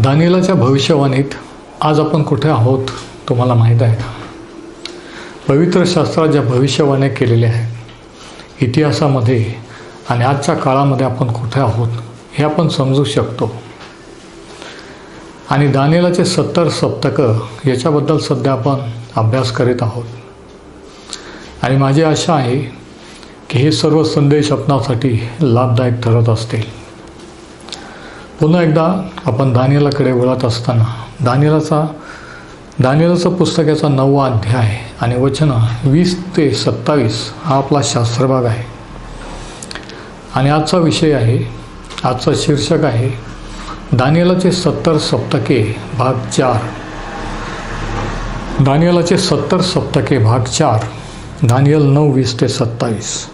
दानिएलाच्या भविष्यवाणीत आज आपण कुठे आहोत तुम्हाला माहीत आहे का? पवित्र शास्त्रात ज्या भविष्यवाण्या केलेल्या आहेत इतिहासामध्ये आणि आजच्या काळामध्ये आपण कुठे आहोत हे आपण समजू शकतो. आणि दानिएलाचे 70 सप्तकं याच्याबद्दल सध्या आपण अभ्यास करीत आहोत. आणि माझी आशा आहे की हे सर्व संदेश आपणासाठी लाभदायक ठरत असतील. पुन्हा एकदा आपण दानिएलाकडे वळत असताना दानिएलाचं पुस्तकाचा 9वा अध्याय आणि वचन 20 ते 27 हा आपला शास्त्रभाग आहे. आणि आजचा विषय आहे, आजचा शीर्षक आहे दानिएलाचे 70 सप्तके भाग 4. दानिएलाचे 70 सप्तके भाग 4, दानिएल 9:20 ते 27.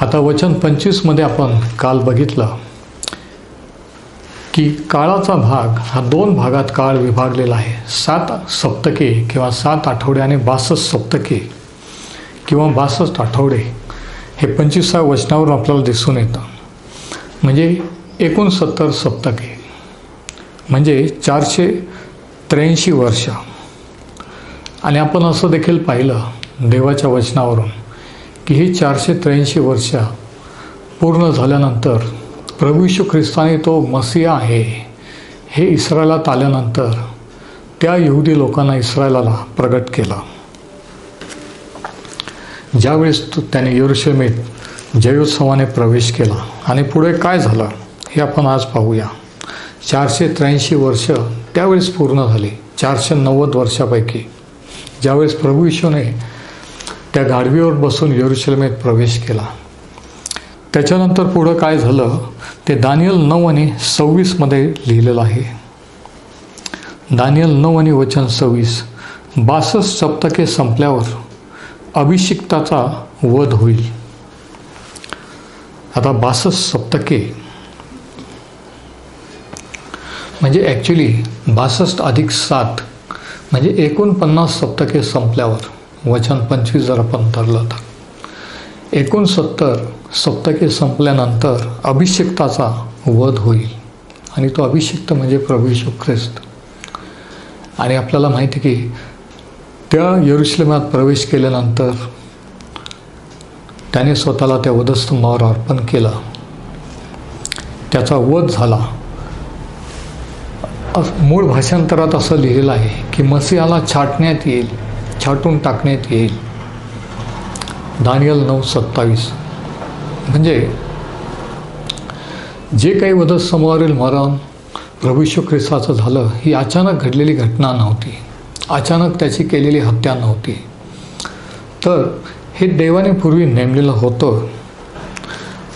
आता वचन 25 मध्ये आपण काल बघितलं की काळाचा भाग हा 2 भागात काळ विभागलेला आहे. 7 सप्तके किंवा 7 आठवडे आणि 62 सप्तके किंवा 62 आठवडे हे 25व्या वचनावरून आपल्याला दिसून येतं. म्हणजे एकूण 70 सप्तके म्हणजे 483 वर्ष. आणि आपण असं देखील पाहिलं देवाच्या वचनावरून की ही 483 वर्ष पूर्ण झाल्यानंतर प्रभू येशू ख्रिस्ताने तो मसीहा आहे हे इस्रायलात आल्यानंतर त्या यहुदी लोकांना इस्रायलाला प्रगट केला. ज्यावेळेस त्याने यरूशलेमेत जयोत्सवाने प्रवेश केला. आणि पुढे काय झालं हे आपण आज पाहूया. 483 वर्ष त्यावेळेस पूर्ण झाली. 490 वर्षापैकी ज्यावेळेस प्रभू येशूने त्या गाढवीवर बसून यरूशलेमेत प्रवेश केला. त्याच्यानंतर पुढं काय झालं ते दानिएल 9 आणि 26 मध्ये लिहिलेलं आहे. दानिएल 9 आणि वचन 26. 62 सप्तके संपल्यावर अभिषिक्ताचा वध होईल. आता 62 सप्तके म्हणजे ॲक्च्युली 62 अधिक 7 म्हणजे एकूण 50 सप्तके संपल्यावर वचन 25 जर आपण धरलं तर एकूण 70 सप्तके संपल्यानंतर अभिषिक्ताचा वध होईल. आणि तो अभिषिक्त म्हणजे प्रभू येशू ख्रिस्त. आणि आपल्याला माहिती की त्या यरूशलेमात प्रवेश केल्यानंतर त्याने स्वतःला त्या वधस्तंभावर अर्पण केलं. त्याचा वध झाला. मूळ भाषांतरात असं लिहिलेलं आहे की मसीहाला छाटण्यात येईल, छाटून टाकण्यात येईल. दानिएल 9:27. म्हणजे जे काही वधस्तंभावरील मरण प्रभू येशू ख्रिस्ताचं झालं ही अचानक घडलेली घटना नव्हती. अचानक त्याची केलेली हत्या नव्हती. तर हे देवाने पूर्वी नेमलेलं होतं.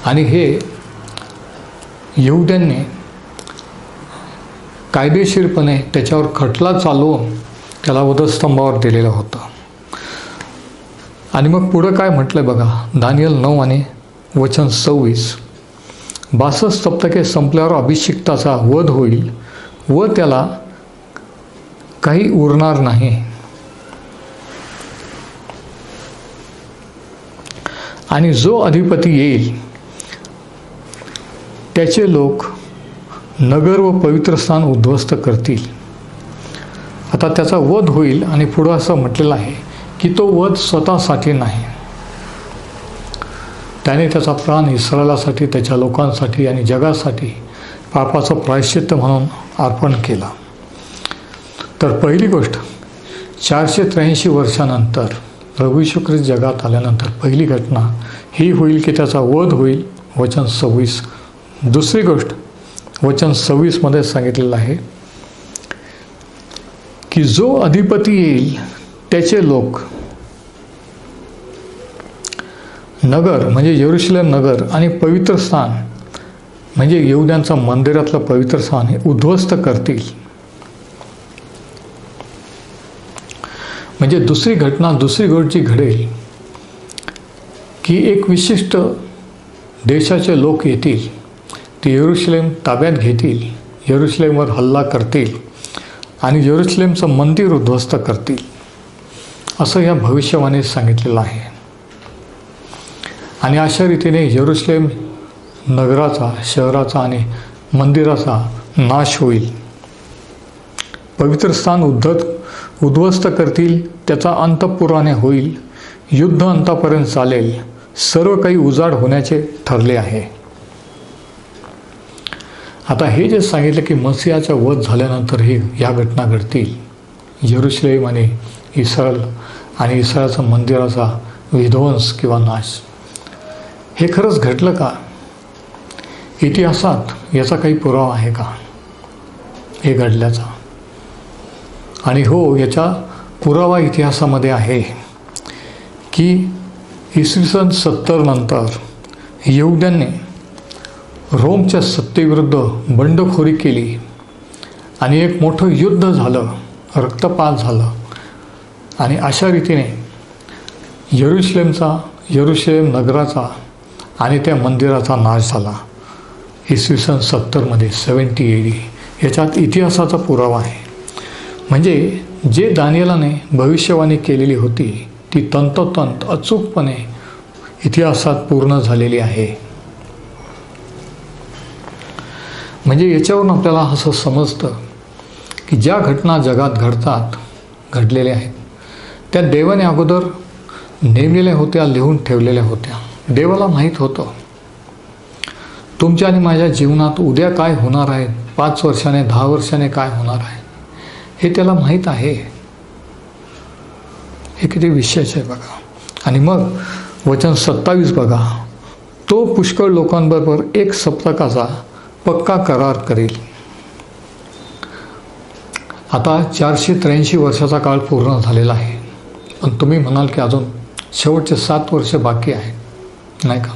आणि हे यहुद्यांनी कायदेशीरपणे त्याच्यावर खटला चालवून त्याला वधस्तंभावर दिलेलं होतं. आणि मग पुढं काय म्हटलं बघा. दानिएल 9 आणि वचन 26. 62 सप्तके संपल्यावर अभिषिक्ताचा वध होईल व त्याला काही उरणार नाही. आणि जो अधिपती येईल त्याचे लोक नगर व पवित्र स्थान उद्ध्वस्त करतील. आता त्याचा वध होईल आणि पुढं असं म्हटलेलं आहे की तो वध स्वतःसाठी नाही. त्याने त्याचा प्राण इस्रायलासाठी, त्याच्या लोकांसाठी आणि जगासाठी पापाचं प्रायश्चित्त म्हणून अर्पण केला. तर पहिली गोष्ट 483 वर्षानंतर प्रभू येशू ख्रिस्त जगात आल्यानंतर पहिली घटना ही होईल की त्याचा वध होईल. वचन 26. दुसरी गोष्ट वचन 26 मध्ये सांगितलेलं आहे की जो अधिपती येईल त्याचे लोक नगर म्हणजे यरूशलेम नगर आणि पवित्र स्थान म्हणजे यहुद्यांचं मंदिरातलं पवित्र स्थान हे उद्ध्वस्त करतील. म्हणजे दुसरी घटना, दुसरी गोष्ट जी घडेल की एक विशिष्ट देशाचे लोक येतील, ते यरूशलेम ताब्यात घेतील, यरूशलेमवर हल्ला करतील आणि यरूशलेमचं मंदिर उद्ध्वस्त करतील असं या भविष्यवाणीत सांगितलेलं आहे. आणि अशा रीतीने यरूशलेम नगराचा, शहराचा आणि मंदिराचा नाश होईल. पवित्र स्थान उद्ध्वस्त करतील, त्याचा अंत पुराने होईल, युद्ध अंतापर्यंत चालेल, सर्व काही उजाड होण्याचे ठरले आहे. आता हे जे सांगितलं की मसीहाचा वध झाल्यानंतर ह्या घटना घडतील, यरुशलेम आणि इस्रायलचं मंदिराचा विध्वंस किंवा नाश, हे खरंच घडलं का? इतिहासात याचा काही पुरावा आहे का हे घडल्याचा? आणि हो, याचा पुरावा इतिहासामध्ये आहे की इसवी सन 70 नंतर यहुद्यांनी रोमच्या सत्तेविरुद्ध बंडखोरी केली आणि एक मोठं युद्ध झालं, रक्तपात झालं आणि अशा रीतीने यरुशलेम नगराचा आणि त्या मंदिराचा नाश झाला इसवी सन 70 70 AD. याच्यात इतिहासाचा पुरावा आहे. म्हणजे जे दानिएलाने भविष्यवाणी केलेली होती ती तंतोतंत अचूकपणे इतिहासात पूर्ण झालेली आहे. म्हणजे याच्यावरून आपल्याला असं समजतं की ज्या घटना जगात घडलेल्या आहेत त्या देवाने अगोदर नेमलेल्या होत्या, लिहून ठेवलेल्या होत्या. देवाला माहीत होतं तुमच्या आणि माझ्या जीवनात उद्या काय होणार आहे, 5 वर्षाने 10 वर्षाने काय होणार आहे, हे त्याला माहीत आहे. हे किती विशेष आहे बघा. आणि मग वचन 27 बघा, तो पुष्कळ लोकांबरोबर 1 सप्तकाचा पक्का करार करेल. आता 483 वर्षाचा काळ पूर्ण झालेला आहे, पण तुम्ही म्हणाल की अजून शेवटचे 7 वर्ष बाकी आहे, नाही का?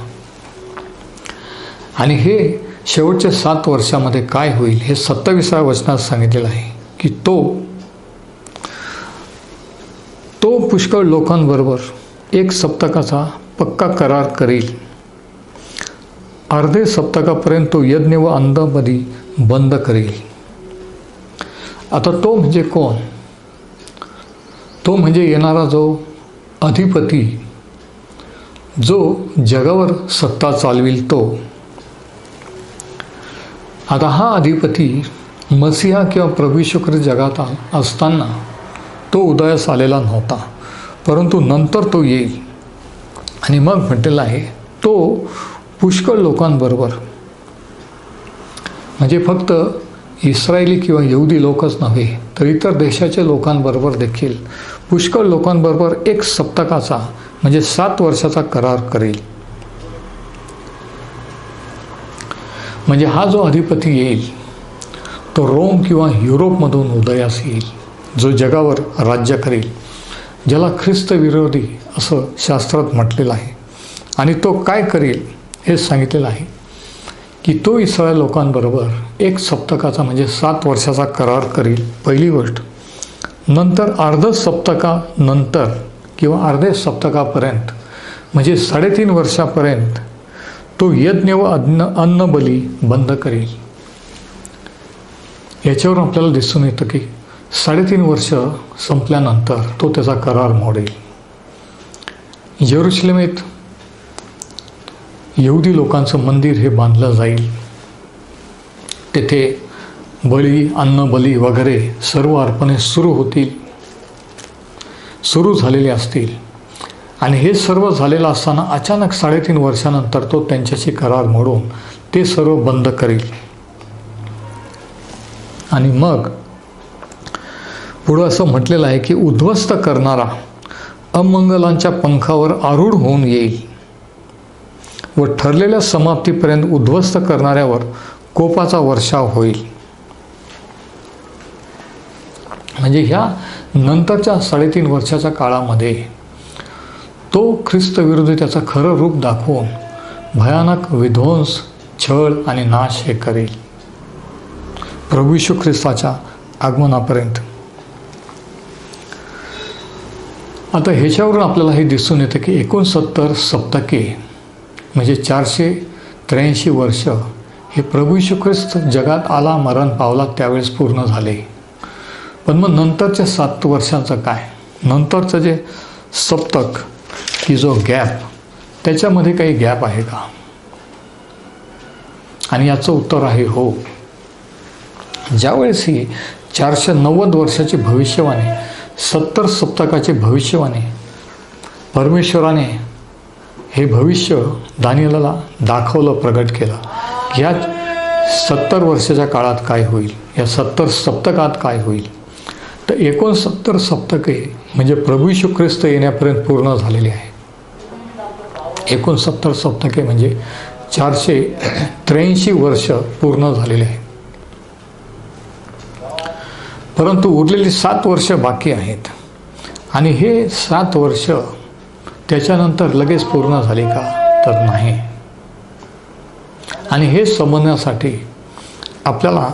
आणि हे शेवटच्या 7 वर्षामध्ये काय होईल हे 27व्या वचनात सांगितलेलं आहे की तो पुष्कळ लोकांबरोबर 1 सप्तकाचा पक्का करार करेल. अर्धे सप्तकापर्यंत तो यज्ञ व अंधबली बंद करेल. आता तो म्हणजे कोण? तो म्हणजे येणारा जो अधिपती, जो जगावर सत्ता चालविल तो. आता हा अधिपती मसीहा किंवा प्रभू येशू ख्रिस्त जगात असताना तो उदयास आलेला नव्हता, परंतु नंतर तो येईल. आणि मग म्हटलेलं आहे तो पुष्कळ लोकांबरोबर, म्हणजे फक्त इस्रायली किंवा यहुदी लोकच नव्हे तर इतर देशाच्या लोकांबरोबर देखील पुष्कळ लोकांबरोबर 1 सप्तकाचा म्हणजे 7 वर्षाचा करार करेल. म्हणजे हा जो अधिपती येईल तो रोम किंवा युरोपमधून उदयास येईल, जो जगावर राज्य करेल, ज्याला ख्रिस्त विरोधी असं शास्त्रात म्हटलेलं आहे. आणि तो काय करेल हे सांगितलेलं आहे की तो इस्रायल लोकांबरोबर 1 सप्तकाचा म्हणजे 7 वर्षाचा करार करेल, पहिली गोष्ट. नंतर अर्ध सप्तकानंतर किंवा अर्धे सप्तकापर्यंत म्हणजे 3.5 वर्षापर्यंत तो यज्ञ व अन्नबली बंद करेल. याच्यावर आपल्याला दिसून येतं की 3.5 वर्ष संपल्यानंतर तो त्याचा करार मोडेल. यरुशलेमेत यहुदी लोकांचं मंदिर हे बांधलं जाईल. तेथे बळी, अन्नबली वगैरे सर्व अर्पणे सुरू झालेले असतील. आणि हे सर्व झालेलं असताना अचानक 3.5 वर्षानंतर तो त्यांच्याशी करार मोडून ते सर्व बंद करेल. आणि मग पुढं असं म्हटलेलं आहे की उद्ध्वस्त करणारा अमंगलांच्या पंखावर आरूढ होऊन येईल व ठरलेल्या समाप्तीपर्यंत उद्ध्वस्त करणाऱ्यावर कोपाचा वर्षाव होईल. म्हणजे ह्या नंतरच्या 3.5 वर्षाच्या काळामध्ये तो ख्रिस्त विरोधी त्याचं खरं रूप दाखवून भयानक विध्वंस, छळ आणि नाश हे करेल प्रभू येशू ख्रिस्ताच्या आगमनापर्यंत. आता ह्याच्यावरून आपल्याला हे दिसून येतं की 69 सप्तके म्हणजे 483 वर्ष हे प्रभू येशू ख्रिस्त जगात आला, मरण पावला त्यावेळेस पूर्ण झाले. पण मग नंतरच्या 7 वर्षांचं काय? नंतरचं जे सप्तक की जो गॅप, त्याच्यामध्ये काही गॅप आहे का? आणि याचं उत्तर आहे हो. ज्यावेळेस ही 490 वर्षाची भविष्यवाणी, 70 सप्तकाची भविष्यवाणी, परमेश्वराने हे भविष्य दानिएलला दाखवलं, प्रगट केलं की ह्या 70 वर्षाच्या काळात काय होईल, या 70 सप्तकात काय होईल. तर 69 सप्तके म्हणजे प्रभू येशू ख्रिस्त येण्यापर्यंत पूर्ण झालेली आहे. 69 सप्तके म्हणजे 483 वर्ष पूर्ण झालेले आहे. परंतु उरलेली 7 वर्ष बाकी आहेत आणि हे 7 वर्ष त्याच्यानंतर लगेच पूर्ण झाली का, तर नाही. आणि हे समजण्यासाठी आपल्याला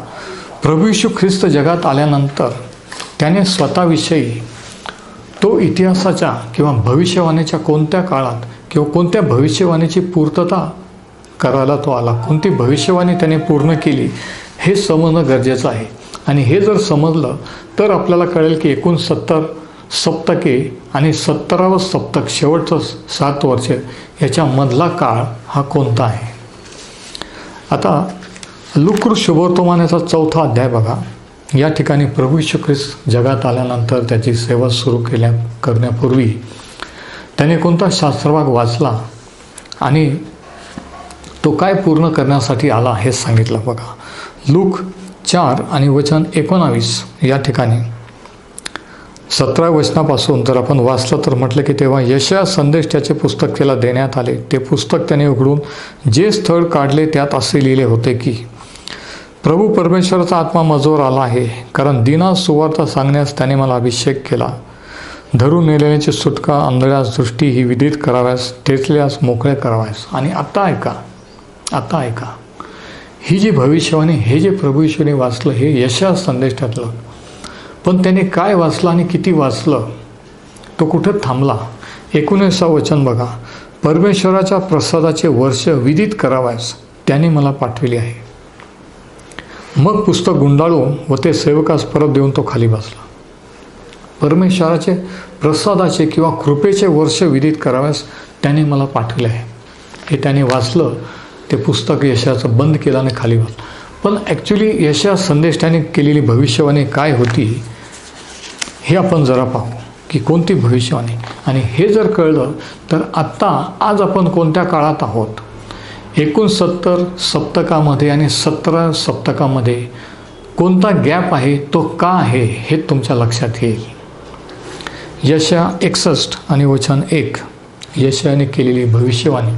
प्रभू येशू ख्रिस्त जगात आल्यानंतर त्याने स्वतःविषयी तो इतिहासाच्या किंवा भविष्यवाणीच्या कोणत्या काळात किंवा कोणत्या भविष्यवाणीची पूर्तता करायला तो आला, कोणती भविष्यवाणी त्याने पूर्ण केली, हे समजणं गरजेचं आहे. आणि हे जर समजलं तर आपल्याला कळेल की 69 सप्तके आणि 70वं सप्तक, शेवटचं 7 वर्ष, याच्यामधला काळ हा कोणता आहे. आता लूका शुभवर्तमानाचा 4था अध्याय बघा. या ठिकाणी प्रभू येशू ख्रिस्त जगात आल्यानंतर त्याची सेवा सुरू करण्यापूर्वी त्याने कोणता शास्त्रभाग वाचला आणि तो काय पूर्ण करण्यासाठी आला हे सांगितलं बघा. लूक 4 आणि वचन 19 या ठिकाणी 17 वचनापासून जर आपण वाचलं तर म्हटलं की तेव्हा यशाया संदेश त्याचे पुस्तक त्याला देण्यात आले. ते पुस्तक त्याने उघडून जे स्थळ काढले त्यात असे लिहिले होते की प्रभू परमेश्वराचा आत्मा माझ्यावर आला आहे, कारण दीनास सुवार्ता सांगण्यास त्याने मला अभिषेक केला. धरून नेलेल्याची सुटका, आंधळ्यास दृष्टी ही विदित कराव्यास, ठेचल्यास मोकळे कराव्यास. आणि आता ऐका ही जी भविष्यवाणी, हे जे प्रभू येशूने वाचलं हे यशाया संदेश त्यातलं. पण त्याने काय वाचलं आणि किती वाचलं, तो कुठं थांबला. 19 वचन बघा. परमेश्वराच्या प्रसादाचे वर्ष विदित कराव्यास त्याने मला पाठविले आहे. मग पुस्तक गुंडाळून व ते सेवकास परत देऊन तो खाली बसला. परमेश्वराचे प्रसादाचे किंवा कृपेचे वर्ष विदित कराव्यास त्याने मला पाठविले आहे. हे त्याने वाचलं, ते पुस्तक यशाचं बंद केलं आणि खाली बसलं. पण ॲक्च्युली यशा संदेश त्याने केलेली भविष्यवाणी काय होती हे आपण जरा पाहू की कोणती भविष्यवाणी. आणि हे जर कळलं तर आज आपण कोणत्या काळात आहोत, 69 सप्तकामध्ये आणि 17 सप्तकामध्ये कोणता गॅप आहे, तो का आहे हे तुमच्या लक्षात येईल. यशया 61 आणि वचन 1 यशयाने केलेली भविष्यवाणी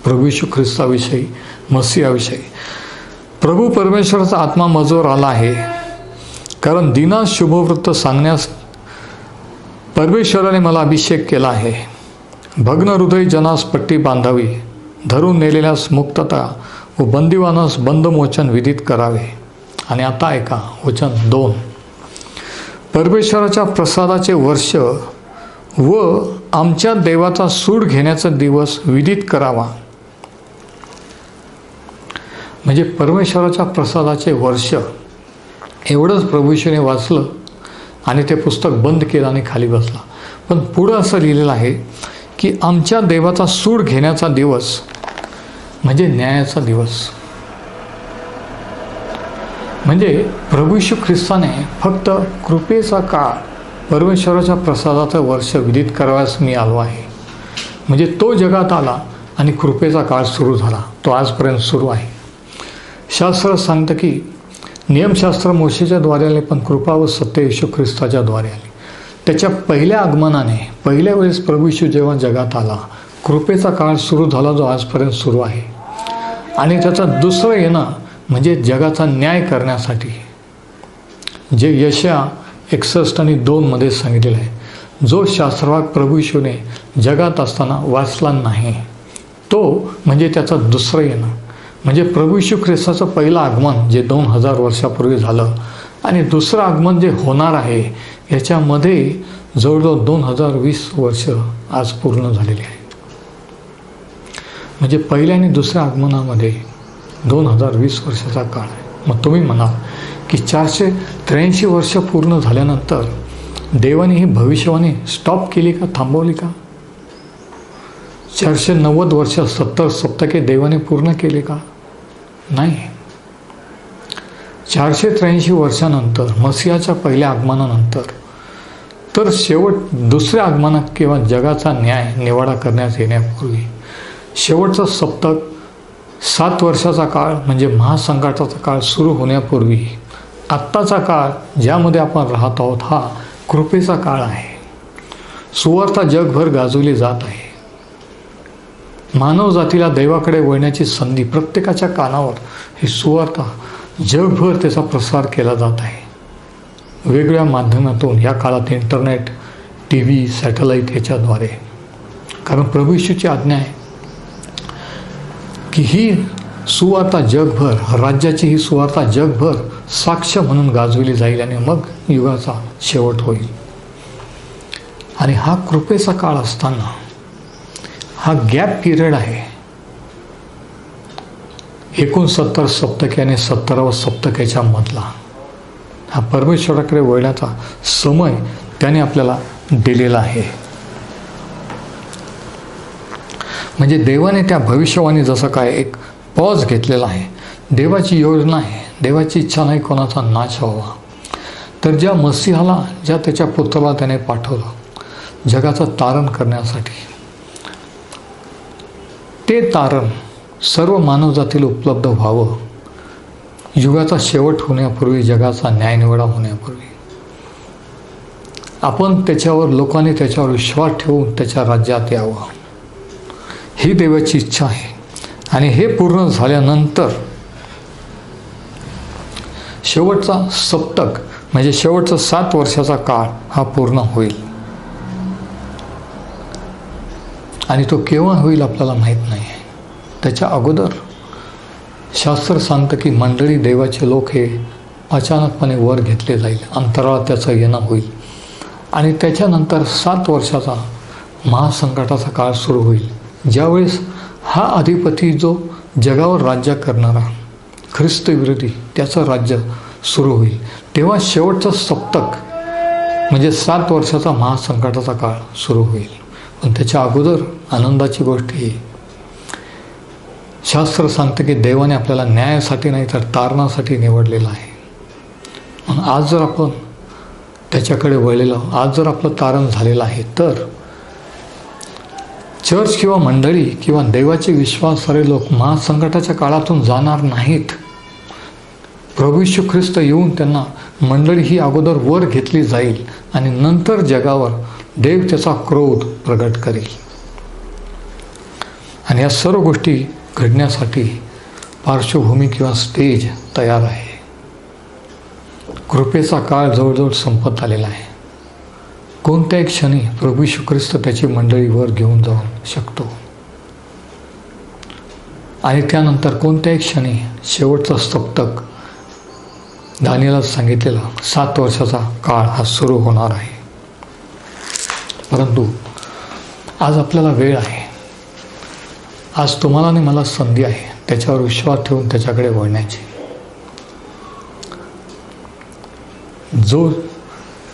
प्रभू येशू ख्रिस्ताविषयी, मसीहाविषयी. प्रभू परमेश्वराचा आत्मा माझ्यावर आला आहे, कारण दीनास शुभवृत्त सांगण्यास परमेश्वराने मला अभिषेक केला आहे. भग्न हृदय जनास पट्टी बांधावी, धरून नेलेल्यास मुक्तता व बंदिवानास बंदमोचन विदित करावे. आणि आता ऐका वचन 2. परमेश्वराच्या प्रसादाचे वर्ष व आमच्या देवाचा सूड घेण्याचा दिवस विदित करावा. म्हणजे परमेश्वराच्या प्रसादाचे वर्ष एवढंच प्रभू येशूने वाचलं आणि ते पुस्तक बंद केलं आणि खाली बसला. पण पुढं असं लिहिलेलं आहे की आमच्या देवाचा सूड घेण्याचा दिवस म्हणजे न्यायाचा दिवस. म्हणजे प्रभू येशू ख्रिस्ताने फक्त कृपेचा काळ, परमेश्वराच्या प्रसादाचं वर्ष विदित करावयास मी आलो आहे. म्हणजे तो जगात आला आणि कृपेचा काळ सुरू झाला, तो आजपर्यंत सुरू आहे. शास्त्र सांगतं की नियमशास्त्र मोशेच्या द्वारे आले, पण कृपा व सत्य येशू ख्रिस्ताच्या द्वारे आले. त्याच्या पहिल्या आगमनाने, पहिल्या वेळेस प्रभू येशू जेव्हा जगात आला, कृपेचा काळ सुरू झाला जो आजपर्यंत सुरू आहे. आणि त्याचा दुसरं येणं म्हणजे जगाचा न्याय करण्यासाठी, जे यशया 61 आणि 2 मध्ये सांगितलेलं आहे. जो शास्त्रभाग प्रभू येशूने जगात असताना वाचला नाही, तो म्हणजे त्याचा दुसरं येणं. म्हणजे प्रभू येशू ख्रिस्ताचं पहिलं आगमन जे 2000 वर्षापूर्वी झालं आणि दुसरं आगमन जे होणार आहे याच्यामध्ये जवळजवळ 2020 वर्ष आज पूर्ण झालेली आहे. म्हणजे पहिल्या आणि दुसऱ्या आगमनामध्ये 2020 वर्षाचा काळ आहे. मग तुम्ही म्हणाल की 483 वर्ष पूर्ण झाल्यानंतर देवाने ही भविष्यवाणी स्टॉप केली का, थांबवली का? 490 वर्ष 70 सप्तके देवाने पूर्ण केले का? नाही. 483 वर्षानंतर मसीहाच्या पहिल्या आगमनानंतर, तर शेवट दुसऱ्या आगमनात किंवा जगाचा न्याय निवाडा करण्यास येण्यापूर्वी शेवटचं सप्तक 7 वर्षाचा काळ म्हणजे महासंकटाचा काळ सुरू होण्यापूर्वी आत्ताचा काळ ज्यामध्ये आपण राहत आहोत हा कृपेचा काळ आहे. सुवार्ता जगभर गाजवली जात आहे. मानव जातीला देवाकडे वळण्याची संधी प्रत्येकाच्या कानावर ही सुवार्ता जगभर त्याचा प्रसार केला जात आहे. वेगवेगळ्या माध्यमातून या काळात इंटरनेट, टी व्ही, सॅटेलाईट ह्याच्याद्वारे. कारण प्रभू येशूची आज्ञा आहे की ही सुवार्ता जगभर, राज्याची ही सुवार्ता जगभर साक्ष म्हणून गाजविली जाईल आणि मग युगाचा शेवट होईल. आणि हा कृपेचा काळ असताना हा गॅप पिरियड आहे. 69 सप्तके आणि 70व्या सप्तकेच्या मधला हा परमेश्वराकडे वळण्याचा समय त्याने आपल्याला दिलेला आहे. म्हणजे देवाने त्या भविष्यवाणी जसं काय एक पॉज घेतलेला आहे. देवाची योजना आहे, देवाची इच्छा नाही कोणाचा नाश व्हावा. तर ज्या मसीहाला, ज्या त्याच्या पुत्राला त्याने पाठवलं जगाचं तारण करण्यासाठी, ते तारण सर्व मानवजातीला उपलब्ध व्हावं युगाचा शेवट होण्यापूर्वी, जगाचा न्यायनिवाडा होण्यापूर्वी. आपण त्याच्यावर, लोकांनी त्याच्यावर विश्वास ठेवून त्याच्या राज्यात यावं ही देवाची इच्छा आहे. आणि हे पूर्ण झाल्यानंतर शेवटचा सप्तक म्हणजे शेवटचा 7 वर्षाचा काळ हा पूर्ण होईल. आणि तो केव्हा होईल आपल्याला माहीत नाही. त्याच्या अगोदर शास्त्र सांगतं की मंडळी, देवाचे लोक हे अचानकपणे वर घेतले जाईल, अंतराळात त्याचं येणं होईल. आणि त्याच्यानंतर 7 वर्षाचा महासंकटाचा काळ सुरू होईल, ज्यावेळेस हा अधिपती जो जगावर राज्य करणारा ख्रिस्त विरोधी त्याचं राज्य सुरू होईल. तेव्हा शेवटचं सप्तक म्हणजे 7 वर्षाचा महासंकटाचा काळ सुरू होईल. पण त्याच्या अगोदर आनंदाची गोष्ट ही, शास्त्र सांगते की देवाने आपल्याला न्यायासाठी नाही तर तारणासाठी निवडलेलं आहे. म्हणून आज जर आपण त्याच्याकडे वळलेलं, आज जर आपलं तारण झालेलं आहे, तर चर्च किंवा मंडळी किंवा देवाचे विश्वासारे लोक महासंकटाच्या काळातून जाणार नाहीत. प्रभू येशू ख्रिस्त येऊन त्यांना, मंडळी ही अगोदर वर घेतली जाईल आणि नंतर जगावर देव त्याचा क्रोध प्रगट करेल. आणि या सर्व गोष्टी घडण्यासाठी पार्श्वभूमी किंवा स्टेज तयार आहे. कृपेचा काळ जवळजवळ संपत आलेला आहे. कोणत्याही क्षणी प्रभू येशू ख्रिस्त त्याची मंडळी वर घेऊन जाऊ शकतो. आणि त्यानंतर कोणत्याही क्षणी शेवटचा सप्तक दानिएलला सांगितलेला 7 वर्षाचा काळ हा सुरू होणार आहे. परंतु आज आपल्याला वेळ आहे. आज तुम्हाला आणि मला संधी आहे त्याच्यावर विश्वास ठेवून त्याच्याकडे वळण्याची. जो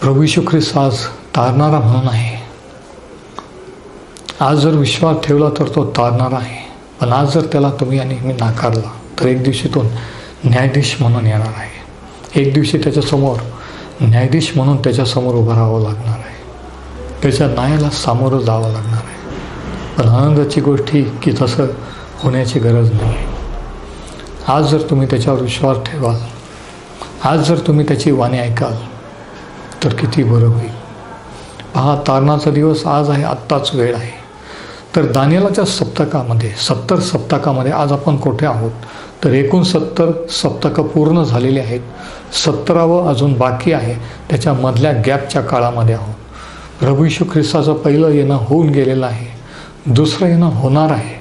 प्रभू येशू ख्रिस्त आज तारणारा म्हणून आहे, आज जर विश्वास ठेवला तर तो तारणारा आहे. पण आज जर त्याला तुम्ही आणि मी नाकारला तर एक दिवशी तो न्यायाधीश म्हणून येणार आहे. एक दिवशी त्याच्यासमोर न्यायाधीश म्हणून त्याच्यासमोर उभं राहावं लागणार आहे. त्याच्या न्यायाला सामोरं जावं लागणार आहे. पण आनंदाची गोष्ट ही की तसं होण्याची गरज नाही आहे. आज जर तुम्ही त्याच्यावर विश्वास ठेवाल, आज जर तुम्ही त्याची वाणी ऐकाल तर किती बरं होईल. पहा, तारणाचा दिवस आज आहे, आत्ताच वेळ आहे. तर दानिएलाच्या सप्तकामध्ये 70 सप्तकामध्ये आज आपण कुठे आहोत तर 69 सप्तकं पूर्ण झालेली आहेत. 17वं अजून बाकी आहे. त्याच्या मधल्या गॅपच्या काळामध्ये आहोत. प्रभू येशू ख्रिस्ताचं पहिलं येणं होऊन गेलेलं आहे, दुसरं येणं होणार आहे.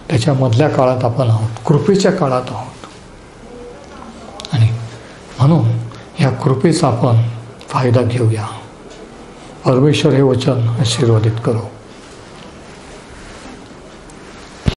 त्याच्या मधल्या काळात आपण आहोत, कृपेच्या काळात आहोत. आणि म्हणून या कृपेचा आपण फायदा घेऊया. परमेश्वर हे वचन आशीर्वादित करो.